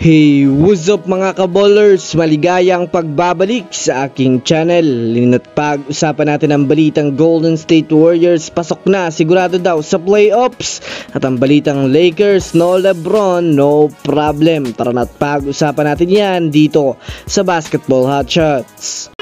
Hey, what's up mga kaballers? Maligayang pagbabalik sa aking channel. Linat pag-usapan natin ang balitang Golden State Warriors pasok na sigurado daw sa playoffs. At ang balitang Lakers, no LeBron, no problem. Tara na't pag-usapan natin yan dito sa Basketball Hotshots.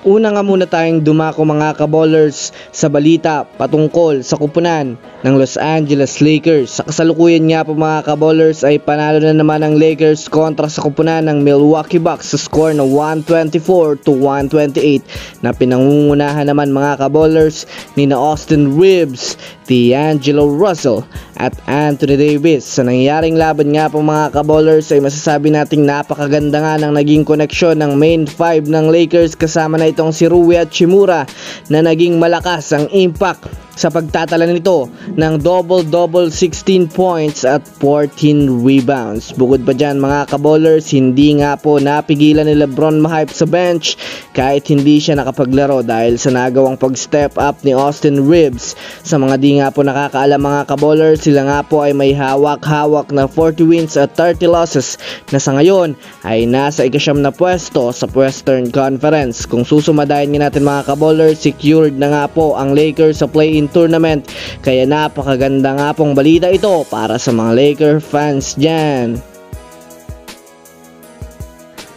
Una nga muna tayong dumako mga kaballers sa balita patungkol sa kupunan ng Los Angeles Lakers. Sa kasalukuyan nga po mga kaballers ay panalo na naman ang Lakers kontra sa kupunan ng Milwaukee Bucks sa score na 124-128 na pinangungunahan naman mga kaballers ni na Austin Reeves, D'Angelo Russell at Anthony Davis. Sa nangyaring laban nga po mga kaballers ay masasabi nating napakaganda nga ng naging koneksyon ng main 5 ng Lakers kasama na itong si Rui Hachimura na naging malakas ang impact sa pagtatala nito ng double-double 16 points at 14 rebounds. Bukod pa dyan mga kaballers, hindi nga po napigilan ni LeBron ma-hype sa bench kahit hindi siya nakapaglaro dahil sa nagawang pag-step up ni Austin Reeves. Sa mga di nga po nakakaalam mga kaballers, sila nga po ay may hawak-hawak na 40 wins at 30 losses na sa ngayon ay nasa ikasyam na pwesto sa Western Conference. Kung susumadahin nga natin mga kaballers, secured na nga po ang Lakers sa play-in tournament, kaya napakaganda nga pong balita ito para sa mga Laker fans dyan.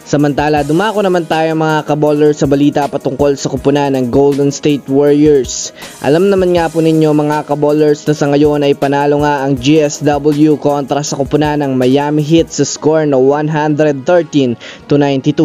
Samantala, dumako naman tayo mga kaballers sa balita patungkol sa kupunan ng Golden State Warriors. Alam naman nga po ninyo mga kaballers na sa ngayon ay panalo nga ang GSW kontra sa kupunan ng Miami Heat sa score na 113-92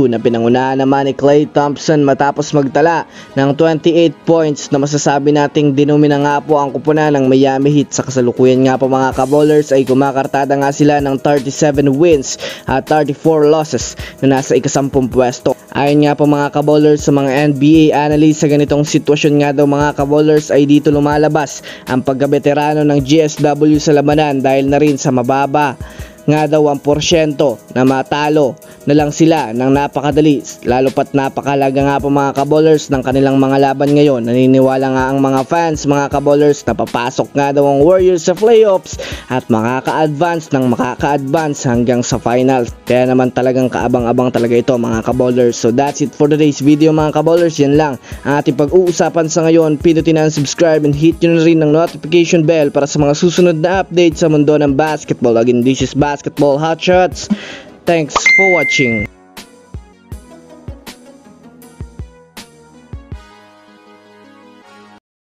na pinangunahan naman ni Klay Thompson matapos magtala ng 28 points na masasabi nating dinumina nga po ang kupunan ng Miami Heat. Sa kasalukuyan nga po mga kaballers ay kumakartada nga sila ng 37 wins at 34 losses na nasa ikasampung pwesto. Ayon nga po mga kaballers sa mga NBA analysts, sa ganitong sitwasyon nga daw mga kaballers ay dito lumalabas ang pagkabeterano ng GSW sa labanan dahil na rin sa mababa nga daw ang porsyento na matalo na lang sila ng napakadali, lalo pat napakalaga nga po mga kaballers ng kanilang mga laban ngayon. Naniniwala nga ang mga fans mga kaballers na papasok nga daw ang Warriors sa playoffs at makaka-advance hanggang sa finals. Kaya naman talagang kaabang-abang talaga ito mga kaballers. So that's it for today's video mga kaballers. Yan lang ang ating pag-uusapan sa ngayon. Pinutin na ang subscribe and hit nyo na rin ng notification bell para sa mga susunod na update sa mundo ng basketball. Again, this is Basketball Hotshots. Thanks for watching.